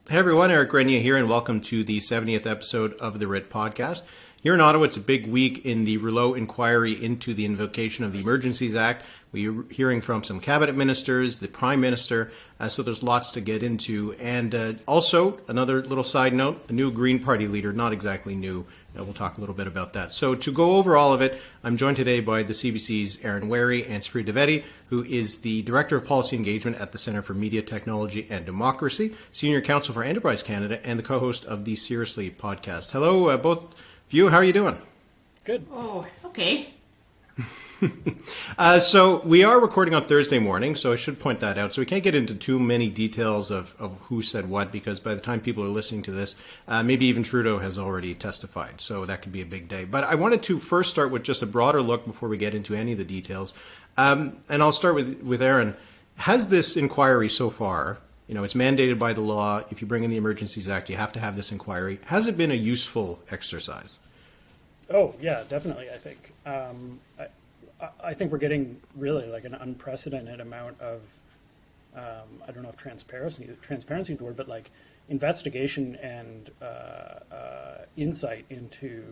Hey everyone, Eric Grenier here, and welcome to the 70th episode of the Writ Podcast. Here in Ottawa, it's a big week in the Rouleau inquiry into the invocation of the Emergencies Act. We're hearing from some cabinet ministers, the Prime Minister, so there's lots to get into. And also, another little side note, a new Green Party leader, not exactly new. We'll talk a little bit about that. So to go over all of it, I'm joined today by the CBC's Wherry and Supriya Dwivedi, who is the Director of Policy Engagement at the Centre for Media Technology and Democracy, Senior Counsel for Enterprise Canada, and the co-host of the Seriously podcast. Hello, both of you. How are you doing? Good. Oh, okay. So we are recording on Thursday morning, so I should point that out. So we can't get into too many details of who said what, because by the time people are listening to this, maybe even Trudeau has already testified. So that could be a big day. But I wanted to first start with just a broader look before we get into any of the details. And I'll start with Aaron. Has this inquiry so far, it's mandated by the law, if you bring in the Emergencies Act, you have to have this inquiry. Has it been a useful exercise? Oh, yeah, definitely, I think. I think we're getting really like an unprecedented amount of, I don't know if transparency is the word, but like investigation and insight into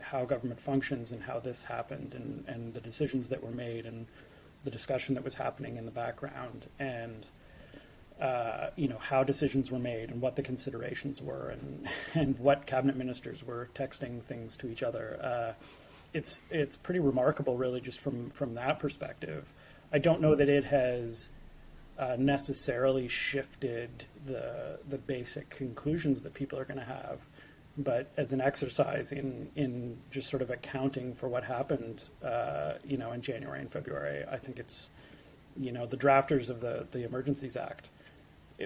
how government functions and how this happened and the decisions that were made and the discussion that was happening in the background and, how decisions were made and what the considerations were and what cabinet ministers were texting things to each other. It's pretty remarkable, really, just from that perspective. I don't know that it has necessarily shifted the basic conclusions that people are going to have, but as an exercise in just sort of accounting for what happened, in January and February, I think it's, the drafters of the Emergencies Act,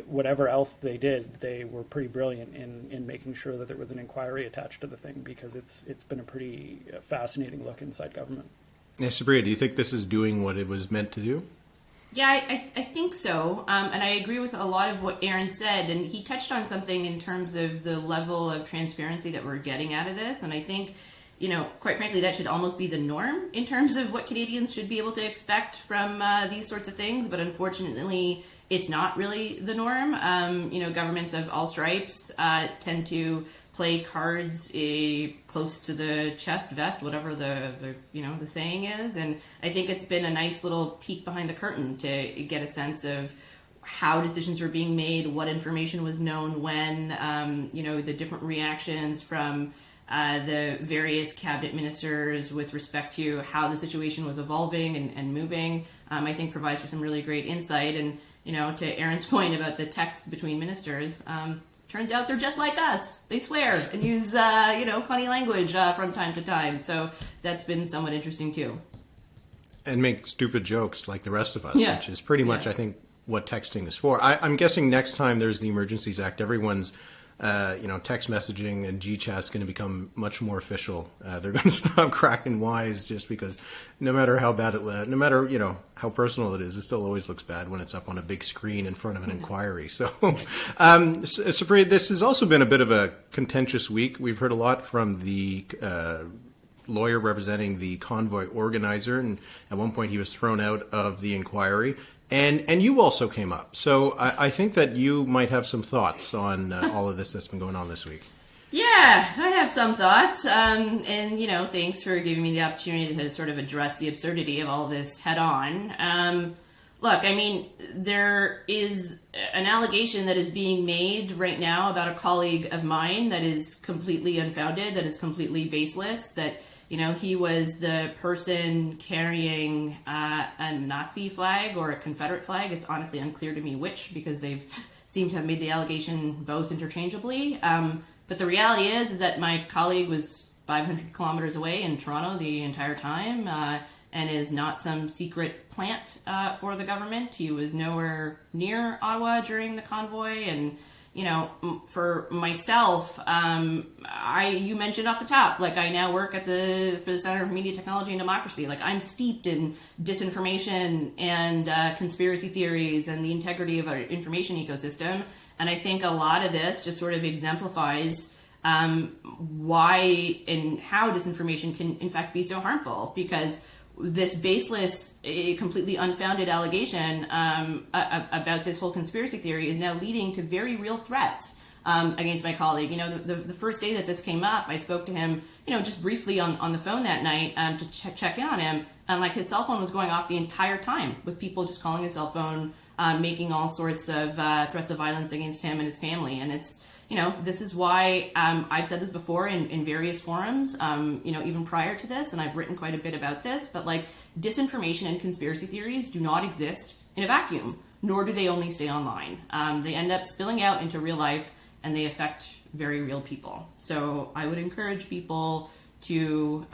whatever else they did, they were pretty brilliant in making sure that there was an inquiry attached to the thing, because it's been a pretty fascinating look inside government. Yeah, Supriya, do you think this is doing what it was meant to do? Yeah, I think so. And I agree with a lot of what Aaron said. And he touched on something in terms of the level of transparency that we're getting out of this. And I think, quite frankly, that should almost be the norm in terms of what Canadians should be able to expect from these sorts of things. But unfortunately, it's not really the norm. Governments of all stripes tend to play cards close to the chest, vest, whatever the saying is. And I think it's been a nice little peek behind the curtain to get a sense of how decisions were being made, what information was known when, the different reactions from the various cabinet ministers with respect to how the situation was evolving and moving, I think provides for some really great insight. And, to Aaron's point about the texts between ministers, turns out they're just like us. They swear and use, funny language from time to time. So that's been somewhat interesting too. And make stupid jokes like the rest of us, Yeah. which is pretty much, I think, what texting is for. I'm guessing next time there's the Emergencies Act, everyone's text messaging and GChat is going to become much more official. They're going to stop cracking wise, just because no matter how bad no matter, how personal it is, it still always looks bad when it's up on a big screen in front of an inquiry. So, Supriya, this has also been a bit of a contentious week. We've heard a lot from the lawyer representing the convoy organizer, and at one point he was thrown out of the inquiry. And you also came up. So I think that you might have some thoughts on all of this that's been going on this week. Yeah, I have some thoughts. And, thanks for giving me the opportunity to sort of address the absurdity of all this head on. Look, there is an allegation that is being made right now about a colleague of mine that is completely unfounded, that is completely baseless, that he was the person carrying a Nazi flag or a Confederate flag. It's honestly unclear to me which, because they've seemed to have made the allegation both interchangeably. But the reality is that my colleague was 500 kilometers away in Toronto the entire time and is not some secret plant for the government. He was nowhere near Ottawa during the convoy. And for myself, you mentioned off the top, I now work for the Centre for Media Technology and Democracy. I'm steeped in disinformation and conspiracy theories and the integrity of our information ecosystem. And I think a lot of this just sort of exemplifies why and how disinformation can, in fact, be so harmful. Because this baseless, completely unfounded allegation about this whole conspiracy theory is now leading to very real threats against my colleague. The first day that this came up, I spoke to him, just briefly on the phone that night to check in on him. And like his cell phone was going off the entire time with people just calling his cell phone, making all sorts of threats of violence against him and his family. And it's, this is why I've said this before in various forums, even prior to this, and I've written quite a bit about this, but like disinformation and conspiracy theories do not exist in a vacuum, nor do they only stay online. They end up spilling out into real life, and they affect very real people. So I would encourage people to,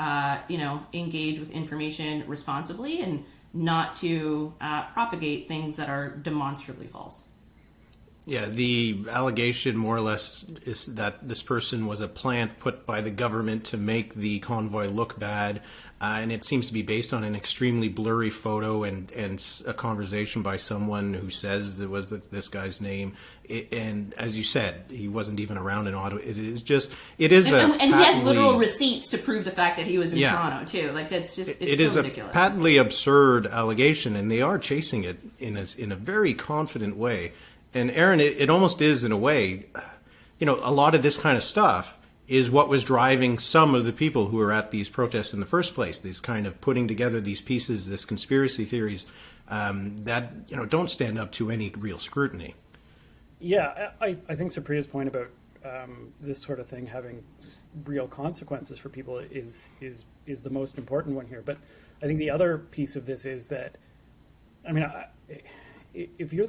engage with information responsibly and not to propagate things that are demonstrably false. Yeah, the allegation more or less is that this person was a plant put by the government to make the convoy look bad, and it seems to be based on an extremely blurry photo and a conversation by someone who says it was this guy's name. And as you said, he wasn't even around in Ottawa. And he has literal receipts to prove the fact that he was in Toronto too. Like that's just it's so ridiculous. A patently absurd allegation, and they are chasing it in a very confident way. And Aaron, it almost is in a way, a lot of this kind of stuff is what was driving some of the people who were at these protests in the first place. These kind of putting together these pieces, this conspiracy theories that don't stand up to any real scrutiny. Yeah, I think Supriya's point about this sort of thing having real consequences for people is the most important one here. But I think the other piece of this is that, if you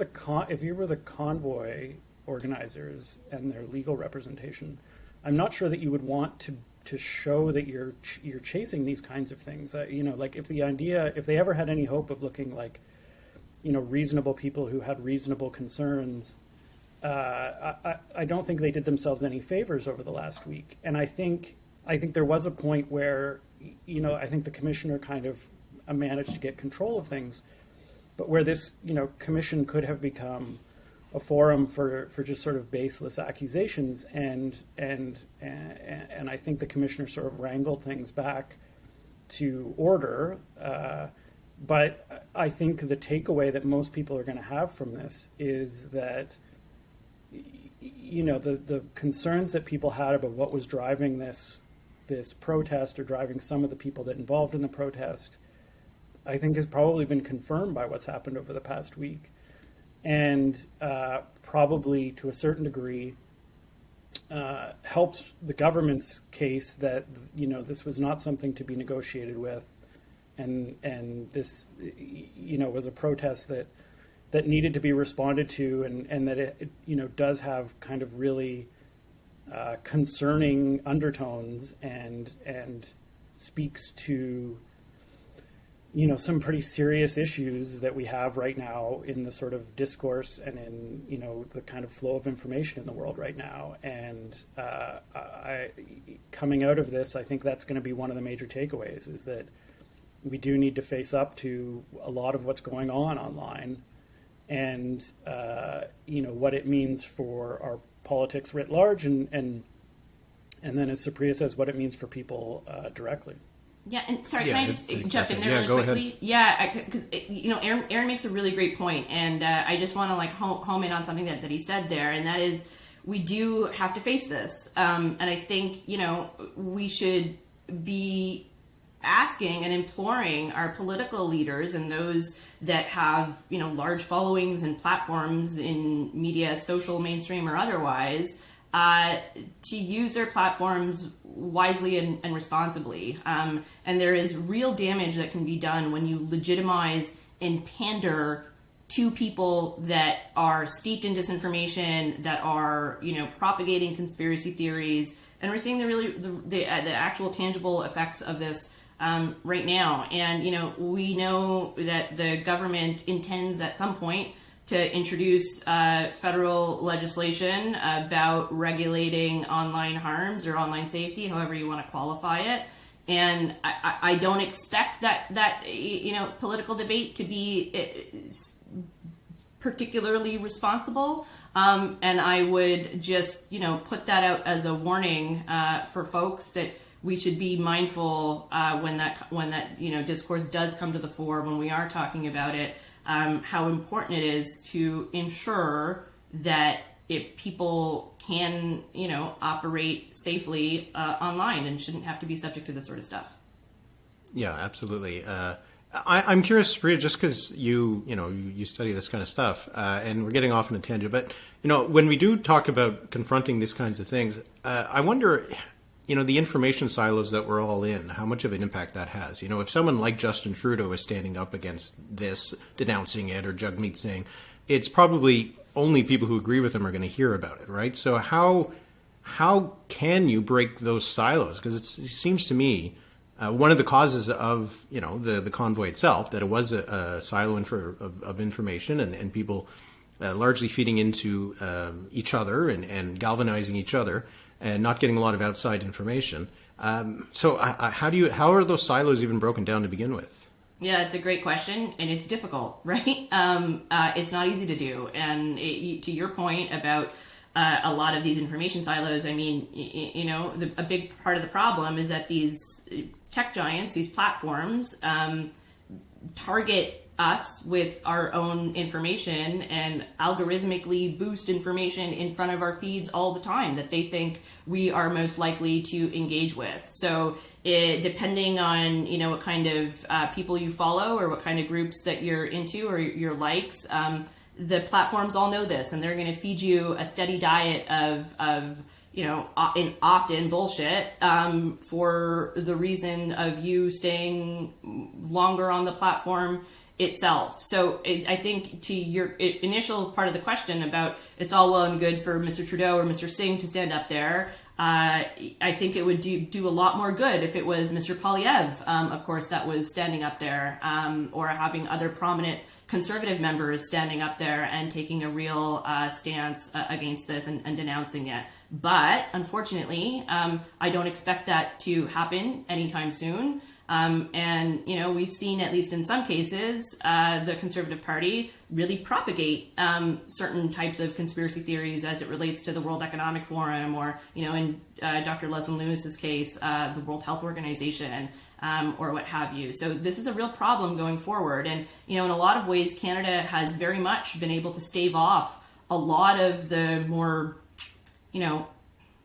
were the convoy organizers and their legal representation, I'm not sure that you would want to show that you're chasing these kinds of things. Like if they ever had any hope of looking like, reasonable people who had reasonable concerns, I don't think they did themselves any favors over the last week. And I think there was a point where, I think the commissioner kind of managed to get control of things. But where this, commission could have become a forum for just sort of baseless accusations, and I think the commissioner sort of wrangled things back to order. But I think the takeaway that most people are going to have from this is that, the concerns that people had about what was driving this protest or driving some of the people that involved in the protest, I think has probably been confirmed by what's happened over the past week, and probably to a certain degree helped the government's case that this was not something to be negotiated with, and this was a protest that needed to be responded to, and that it does have kind of really concerning undertones and speaks to some pretty serious issues that we have right now in the sort of discourse and in, the kind of flow of information in the world right now. And coming out of this, I think that's going to be one of the major takeaways, is that we do need to face up to a lot of what's going on online and, what it means for our politics writ large. And then, as Supriya says, what it means for people directly. Yeah, and sorry, can I just jump in there really quickly? Ahead. Yeah, because Aaron makes a really great point, and I just want to home in on something that he said there, and that is we do have to face this, and I think we should be asking and imploring our political leaders and those that have large followings and platforms in media, social, mainstream, or otherwise, to use their platforms wisely and responsibly. And there is real damage that can be done when you legitimize and pander to people that are steeped in disinformation, that are, propagating conspiracy theories. And we're seeing the actual tangible effects of this right now. And, we know that the government intends at some point to introduce federal legislation about regulating online harms or online safety, however you want to qualify it. And I don't expect that political debate to be particularly responsible. And I would just put that out as a warning for folks that we should be mindful when that discourse does come to the fore, when we are talking about it, how important it is to ensure that people can operate safely online and shouldn't have to be subject to this sort of stuff. Yeah, absolutely. I'm curious, Supriya, just because you study this kind of stuff, and we're getting off on a tangent, but when we do talk about confronting these kinds of things, I wonder, the information silos that we're all in, how much of an impact that has. If someone like Justin Trudeau is standing up against this, denouncing it, or Jagmeet Singh, it's probably only people who agree with him are going to hear about it, right? So how can you break those silos? Because it seems to me one of the causes of the convoy itself, that it was a silo of information and people largely feeding into each other and galvanizing each other and not getting a lot of outside information. So how are those silos even broken down to begin with? Yeah, it's a great question, and it's difficult, right? It's not easy to do. And to your point about a lot of these information silos, I mean, a big part of the problem is that these tech giants, these platforms, target us with our own information and algorithmically boost information in front of our feeds all the time that they think we are most likely to engage with. So depending on what kind of people you follow or what kind of groups that you're into or your likes, the platforms all know this, and they're going to feed you a steady diet of often bullshit for the reason of you staying longer on the platform itself. So I think to your initial part of the question about it's all well and good for Mr. Trudeau or Mr. Singh to stand up there, I think it would do a lot more good if it was Mr. Poilievre, of course, that was standing up there, or having other prominent Conservative members standing up there and taking a real stance against this and denouncing it. But unfortunately, I don't expect that to happen anytime soon. And we've seen, at least in some cases, the Conservative Party really propagate certain types of conspiracy theories as it relates to the World Economic Forum, or in Dr. Leslie Lewis's case, the World Health Organization, or what have you. So this is a real problem going forward. And in a lot of ways, Canada has very much been able to stave off a lot of the more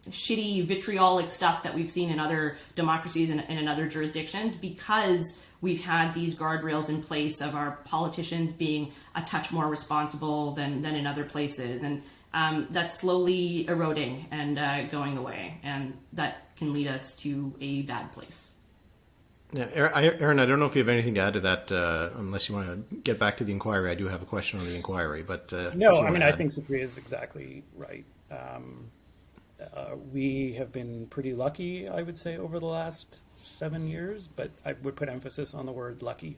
shitty vitriolic stuff that we've seen in other democracies and in other jurisdictions, because we've had these guardrails in place of our politicians being a touch more responsible than in other places. And that's slowly eroding and going away. And that can lead us to a bad place. Yeah, Aaron, I don't know if you have anything to add to that, unless you want to get back to the inquiry. I do have a question on the inquiry, but no, I mean, I think Supriya is exactly right. We have been pretty lucky, I would say, over the last 7 years, but I would put emphasis on the word lucky.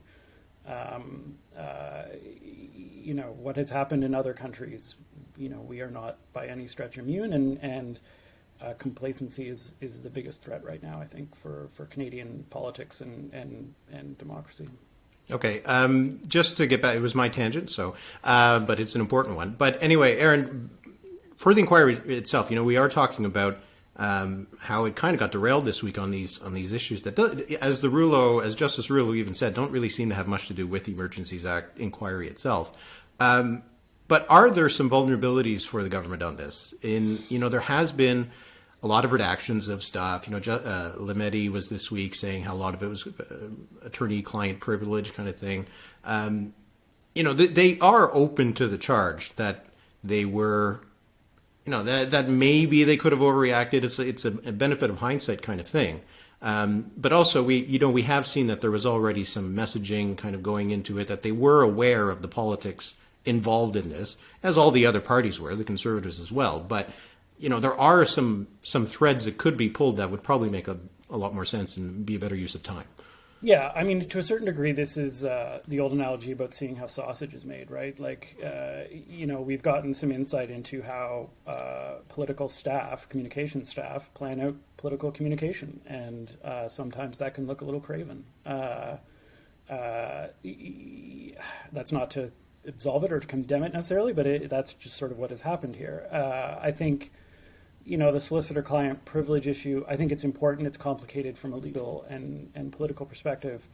What has happened in other countries, we are not by any stretch immune, and complacency is the biggest threat right now, I think, for Canadian politics and democracy. Okay, just to get back, it was my tangent, so, but it's an important one. But anyway, Aaron, for the inquiry itself, we are talking about how it kind of got derailed this week on these issues that, as Justice Rouleau even said, don't really seem to have much to do with the Emergencies Act inquiry itself. But are there some vulnerabilities for the government on this? There has been a lot of redactions of stuff. Lemedi was this week saying how a lot of it was attorney-client privilege kind of thing. They are open to the charge that they were, that maybe they could have overreacted. It's a benefit of hindsight kind of thing. But also we have seen that there was already some messaging kind of going into it, that they were aware of the politics involved in this, as all the other parties were, the Conservatives as well. But there are some threads that could be pulled that would probably make a lot more sense and be a better use of time. Yeah, I mean, to a certain degree, this is the old analogy about seeing how sausage is made, right? Like, we've gotten some insight into how political staff, communication staff, plan out political communication, and sometimes that can look a little craven. That's not to absolve it or to condemn it necessarily, but that's just sort of what has happened here. I think, the solicitor-client privilege issue, I think it's important. It's complicated from a legal and political perspective,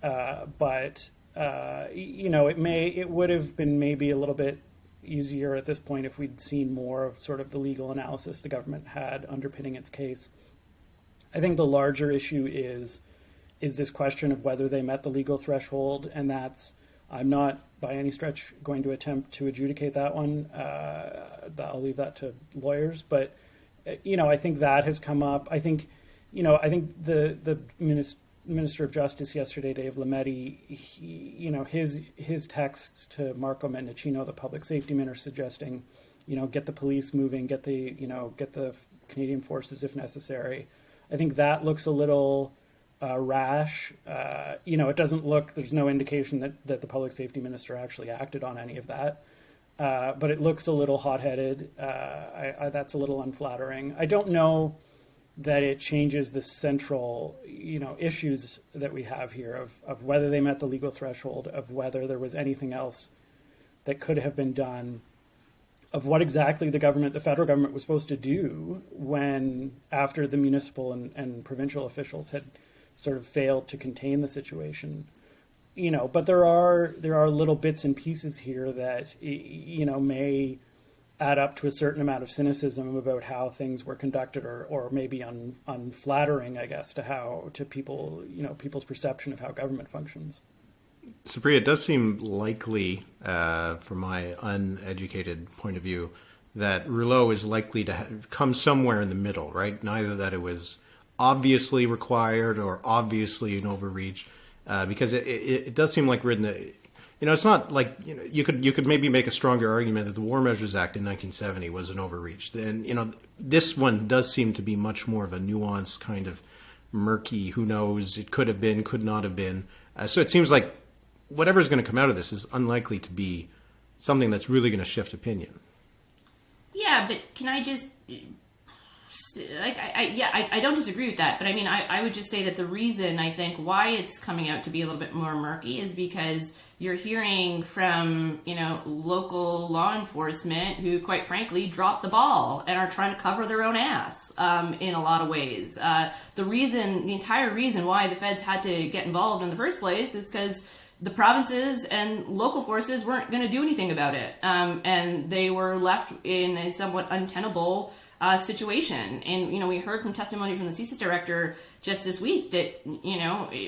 but it would have been maybe a little bit easier at this point if we'd seen more of sort of the legal analysis the government had underpinning its case. I think the larger issue is this question of whether they met the legal threshold, and I'm not by any stretch going to attempt to adjudicate that one. I'll leave that to lawyers, but I think that has come up. I think the Minister of Justice yesterday, Dave Lametti, his texts to Marco Mendicino, the public safety minister, suggesting, get the police moving, get the Canadian forces if necessary. I think that looks a little rash. It doesn't look, there's no indication that the public safety minister actually acted on any of that. But it looks a little hot-headed. That's a little unflattering. I don't know that it changes the central, issues that we have here of whether they met the legal threshold, of whether there was anything else that could have been done, of what exactly the federal government was supposed to do after the municipal and provincial officials had sort of failed to contain the situation. But there are little bits and pieces here that, may add up to a certain amount of cynicism about how things were conducted, or maybe unflattering, I guess, to people, people's perception of how government functions. Supriya, it does seem likely, from my uneducated point of view, that Rouleau is likely to come somewhere in the middle, right? Neither that it was obviously required or obviously an overreach, because it does seem like written. It's not like you could maybe make a stronger argument that the War Measures Act in 1970 was an overreach. Then this one does seem to be much more of a nuanced kind of murky. Who knows? It could have been, could not have been. So it seems like whatever's going to come out of this is unlikely to be something that's really going to shift opinion. Yeah, but can I just I don't disagree with that, but I mean, I would just say that the reason I think why it's coming out to be a little bit more murky is because you're hearing from, local law enforcement who, quite frankly, dropped the ball and are trying to cover their own ass in a lot of ways. The entire reason why the feds had to get involved in the first place is because the provinces and local forces weren't going to do anything about it. And they were left in a somewhat untenable situation. And, we heard from testimony from the CSIS director just this week that,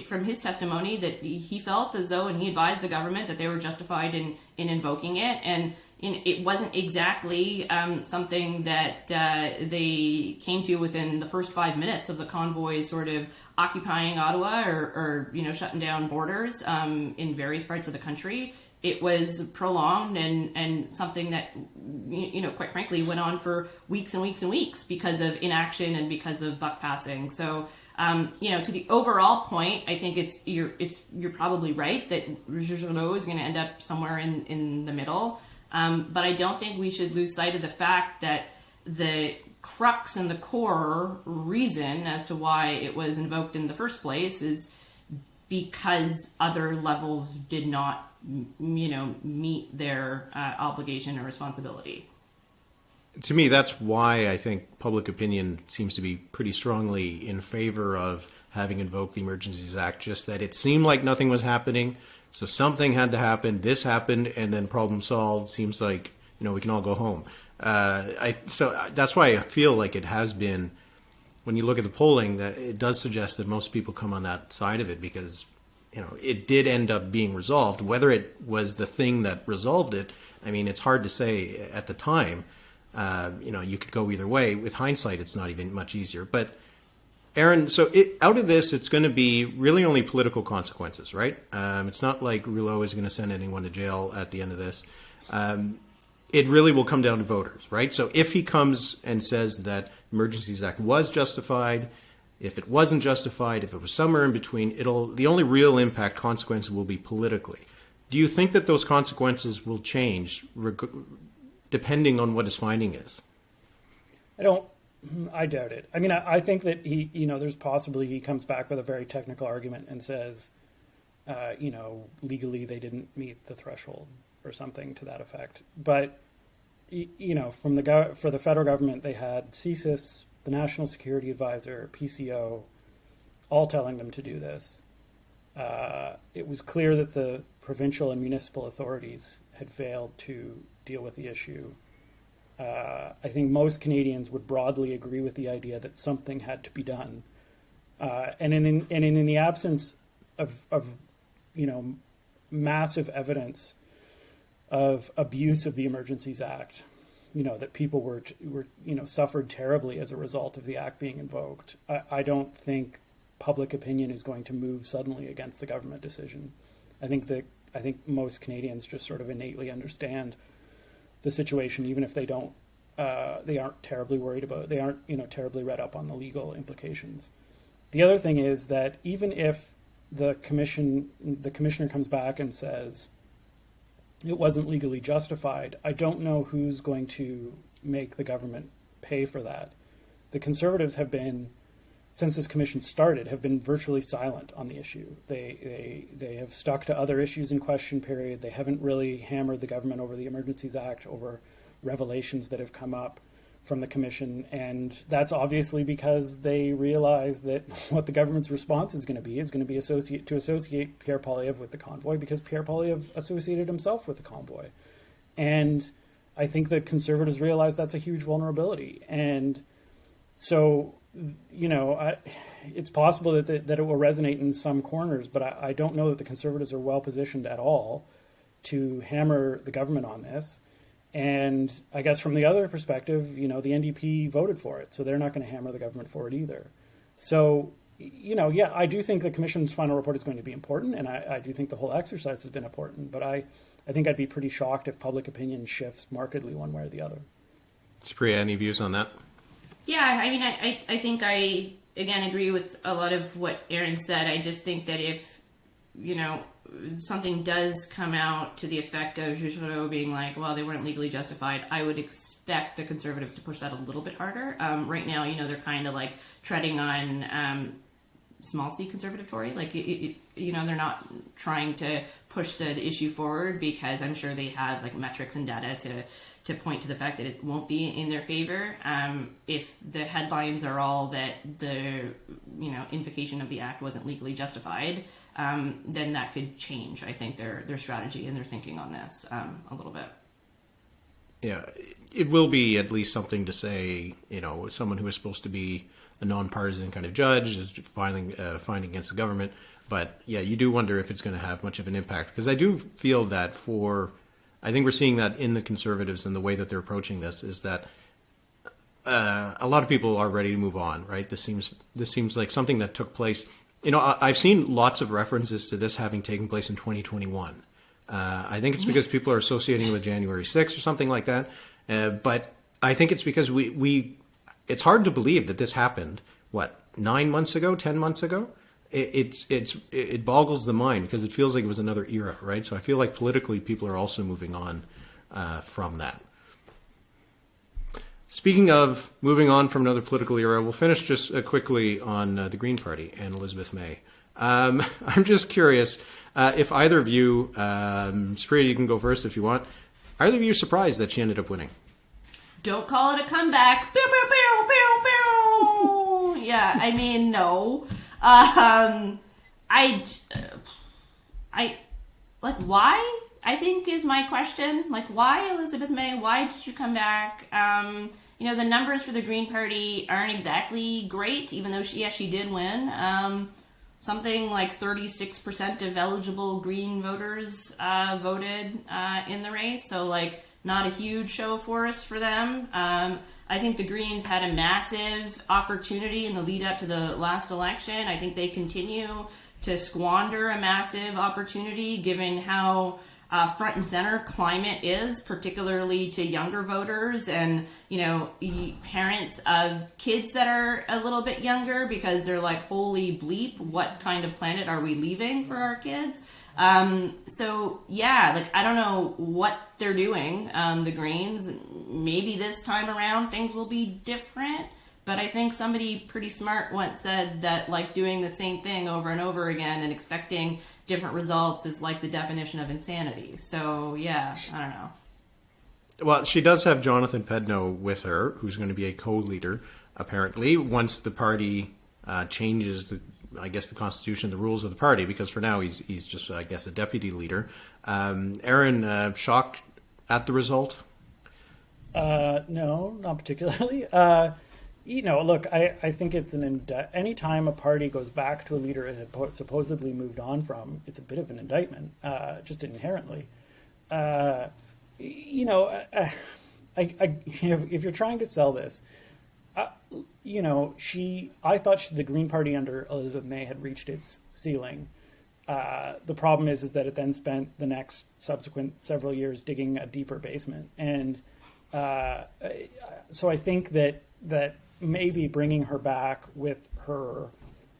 from his testimony that he felt as though, and he advised the government that they were justified in invoking it. And it wasn't exactly something that they came to within the first 5 minutes of the convoys sort of occupying Ottawa or shutting down borders in various parts of the country. It was prolonged and something that, quite frankly, went on for weeks and weeks and weeks because of inaction and because of buck passing. So, to the overall point, I think you're probably right that Rouleau is going to end up somewhere in the middle. But I don't think we should lose sight of the fact that the crux and the core reason as to why it was invoked in the first place is because other levels did not meet their obligation or responsibility. To me, that's why I think public opinion seems to be pretty strongly in favor of having invoked the Emergencies Act, just that it seemed like nothing was happening. So something had to happen. This happened, and then problem solved. Seems like, we can all go home. So that's why I feel like it has been, when you look at the polling, that it does suggest that most people come on that side of it because, it did end up being resolved. Whether it was the thing that resolved it, I mean, it's hard to say at the time. You could go either way. With hindsight, it's not even much easier. But Aaron, so out of this, it's going to be really only political consequences, right? It's not like Rouleau is going to send anyone to jail at the end of this. It really will come down to voters, right? So if he comes and says that the Emergencies Act was justified, if it wasn't justified, if it was somewhere in between, the only real impact consequence will be politically. Do you think that those consequences will change depending on what his finding is? I doubt it. I mean, I think that there's possibly he comes back with a very technical argument and says, legally they didn't meet the threshold or something to that effect. But, for the federal government, they had CSIS, the National Security Advisor, PCO, all telling them to do this. It was clear that the provincial and municipal authorities had failed to deal with the issue. I think most Canadians would broadly agree with the idea that something had to be done. And in the absence of massive evidence of abuse of the Emergencies Act, that people were suffered terribly as a result of the act being invoked, I don't think public opinion is going to move suddenly against the government decision. I think most Canadians just sort of innately understand the situation, even if they aren't terribly worried about it. They aren't terribly read up on the legal implications. The other thing is that even if the commissioner comes back and says it wasn't legally justified, I don't know who's going to make the government pay for that. The Conservatives have been, since this commission started, have been virtually silent on the issue. They have stuck to other issues in question period. They haven't really hammered the government over the Emergencies Act, over revelations that have come up from the commission, and that's obviously because they realize that what the government's response is going to be associate Pierre Poilievre with the convoy, because Pierre Poilievre associated himself with the convoy. And I think the Conservatives realize that's a huge vulnerability. And so, it's possible that it will resonate in some corners, but I don't know that the Conservatives are well positioned at all to hammer the government on this. And I guess from the other perspective, the NDP voted for it, so they're not going to hammer the government for it either. So, I do think the Commission's final report is going to be important, and I do think the whole exercise has been important, but I think I'd be pretty shocked if public opinion shifts markedly one way or the other. Supriya, any views on that? Yeah, I mean, I think I, again, agree with a lot of what Aaron said. I just think that if, something does come out to the effect of Justin Trudeau being like, well, they weren't legally justified, I would expect the Conservatives to push that a little bit harder. Right now, they're kind of like treading on small c conservative Tory. Like, they're not trying to push the issue forward because I'm sure they have like metrics and data to point to the fact that it won't be in their favor. If the headlines are all that the, invocation of the act wasn't legally justified, then that could change, I think, their strategy and their thinking on this a little bit. Yeah, it will be at least something to say, someone who is supposed to be a nonpartisan kind of judge is filing against the government. But yeah, you do wonder if it's going to have much of an impact, because I do feel that I think we're seeing that in the Conservatives and the way that they're approaching this is that a lot of people are ready to move on, right? This seems like something that took place. I've seen lots of references to this having taken place in 2021. I think it's because people are associating with January 6th or something like that. But I think it's because it's hard to believe that this happened, 9 months ago, 10 months ago? It boggles the mind because it feels like it was another era, right? So I feel like politically people are also moving on from that. Speaking of moving on from another political era, we'll finish just quickly on the Green Party and Elizabeth May. I'm just curious if either of you, Supriya, you can go first if you want. Are either of you surprised that she ended up winning? Don't call it a comeback. Pew, pew, pew, pew, pew. Yeah, I mean, no. Why? I think is my question. Like, why, Elizabeth May? Why did you come back? The numbers for the Green Party aren't exactly great, even though she did win. Something like 36% of eligible Green voters voted in the race, so like not a huge show for us for them. I think the Greens had a massive opportunity in the lead up to the last election. I think they continue to squander a massive opportunity given how front and center climate is, particularly to younger voters and, parents of kids that are a little bit younger, because they're like, holy bleep, what kind of planet are we leaving for our kids? So yeah, like, I don't know what they're doing, the Greens. Maybe this time around things will be different, but I think somebody pretty smart once said that, like, doing the same thing over and over again and expecting different results is like the definition of insanity. So yeah, I don't know. Well, she does have Jonathan Pedneault with her, who's going to be a co-leader, apparently, once the party changes, the constitution, the rules of the party, because for now he's just, I guess, a deputy leader. Aaron, shocked at the result? No, not particularly. Look, I think it's anytime a party goes back to a leader it had supposedly moved on from, it's a bit of an indictment, just inherently. If you're trying to sell this, I thought the Green Party under Elizabeth May had reached its ceiling. The problem is that it then spent the next subsequent several years digging a deeper basement. And so I think that maybe bringing her back with her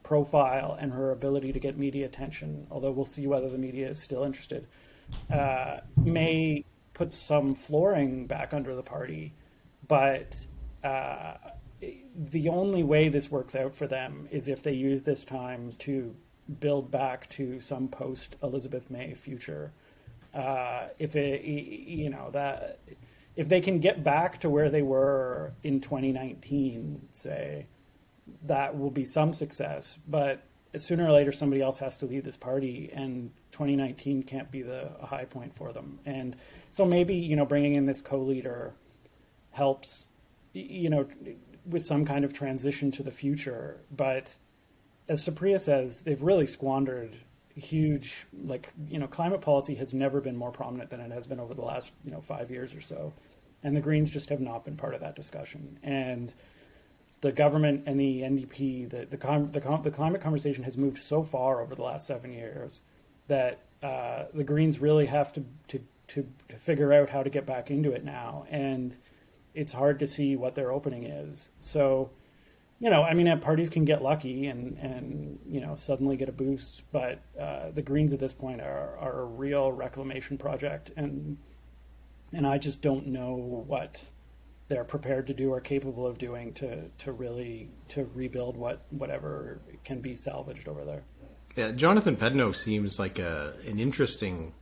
profile and her ability to get media attention, although we'll see whether the media is still interested, may put some flooring back under the party. But the only way this works out for them is if they use this time to build back to some post-Elizabeth May future. If they can get back to where they were in 2019, say, that will be some success. But sooner or later, somebody else has to lead this party, and 2019 can't be a high point for them. And so maybe, bringing in this co-leader helps, with some kind of transition to the future. But as Supriya says, they've really squandered huge, climate policy has never been more prominent than it has been over the last, 5 years or so. And the Greens just have not been part of that discussion. And the government and the NDP, the climate conversation has moved so far over the last 7 years that the Greens really have to figure out how to get back into it now. And it's hard to see what their opening is. So, parties can get lucky and suddenly get a boost, but the Greens at this point are a real reclamation project, and I just don't know what they're prepared to do or capable of doing to really rebuild whatever can be salvaged over there. Yeah, Jonathan Pedneault seems like an interesting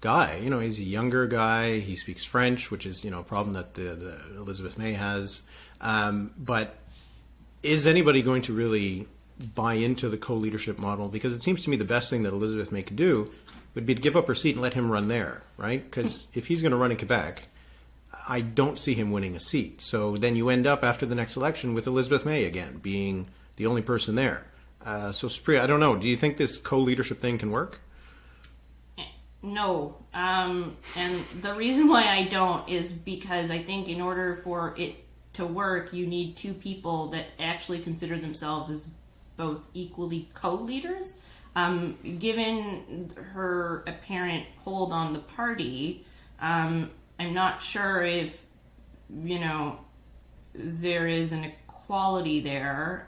guy. He's a younger guy. He speaks French, which is a problem that the Elizabeth May has. But is anybody going to really buy into the co-leadership model? Because it seems to me the best thing that Elizabeth May could do would be to give up her seat and let him run there, right? Because if he's going to run in Quebec, I don't see him winning a seat. So then you end up after the next election with Elizabeth May again being the only person there. So Supriya, I don't know. Do you think this co-leadership thing can work? No. And the reason why I don't is because I think in order for it to work, you need two people that actually consider themselves as both equally co-leaders. Given her apparent hold on the party, I'm not sure if, there is an equality there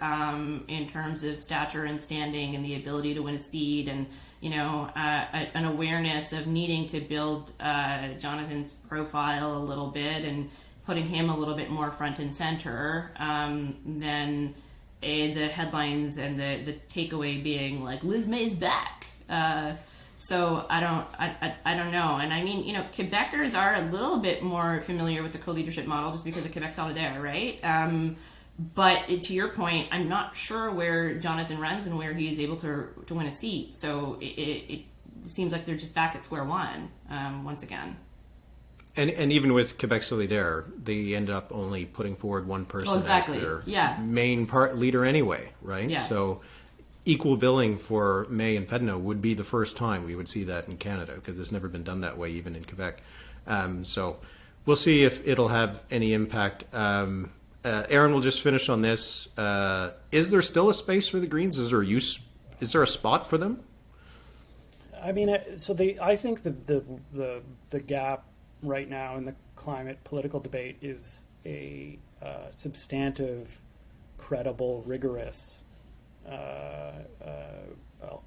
in terms of stature and standing and the ability to win a seat and, an awareness of needing to build Jonathan's profile a little bit and putting him a little bit more front and center than the headlines and the takeaway being like Liz May's back. So I don't know. And I mean, Quebecers are a little bit more familiar with the co-leadership model just because of Quebec Solidaire, right? But to your point, I'm not sure where Jonathan runs and where he is able to win a seat. So it seems like they're just back at square one once again. And even with Quebec Solidaire, they end up only putting forward one person as their main leader anyway, right? Yeah. So equal billing for May and Pedneault would be the first time we would see that in Canada, because it's never been done that way, even in Quebec. So we'll see if it'll have any impact. Aaron will just finish on this. Is there still a space for the Greens? Is there a spot for them? I mean, I think the gap right now in the climate political debate is a substantive, credible, rigorous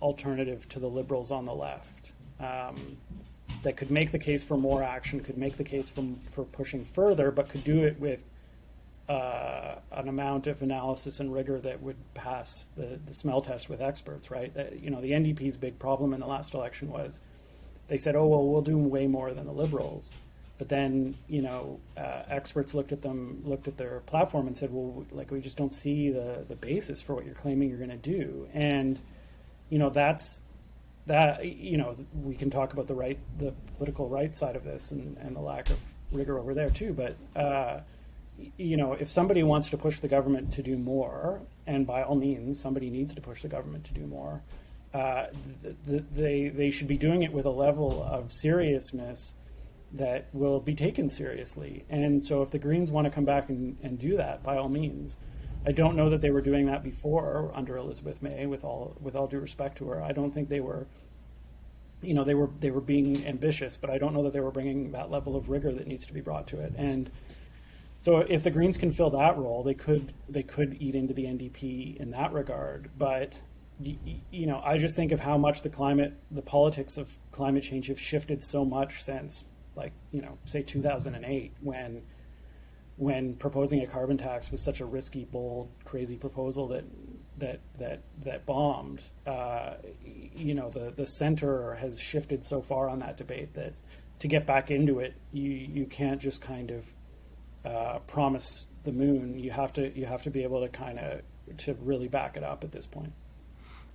alternative to the Liberals on the left that could make the case for more action, could make the case for pushing further, but could do it with an amount of analysis and rigor that would pass the smell test with experts, right? The NDP's big problem in the last election was they said, oh, well, we'll do way more than the Liberals. But then, experts looked at their platform and said, well, like, we just don't see the basis for what you're claiming you're going to do. And, we can talk about the political right side of this and the lack of rigor over there too. But, if somebody wants to push the government to do more, and by all means, somebody needs to push the government to do more, they should be doing it with a level of seriousness that will be taken seriously. And so if the Greens want to come back and do that, by all means. I don't know that they were doing that before under Elizabeth May, with all due respect to her. I don't think they were, they were being ambitious, but I don't know that they were bringing that level of rigor that needs to be brought to it. And so if the Greens can fill that role, they could eat into the NDP in that regard. But I just think of how much the politics of climate change have shifted so much since, say 2008, when proposing a carbon tax was such a risky, bold, crazy proposal that bombed. The center has shifted so far on that debate that to get back into it, you can't just kind of promise the moon. You have to be able to really back it up at this point.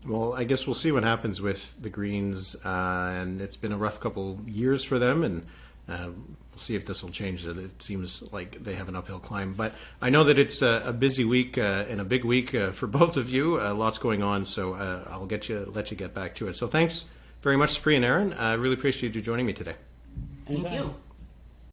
Well, I guess we'll see what happens with the Greens, and it's been a rough couple years for them, and we'll see if this will change it. It seems like they have an uphill climb. But I know that it's a busy week and a big week for both of you. Lots going on, so I'll let you get back to it. So thanks very much, Supriya and Aaron. I really appreciate you joining me today. Anytime. Thank you.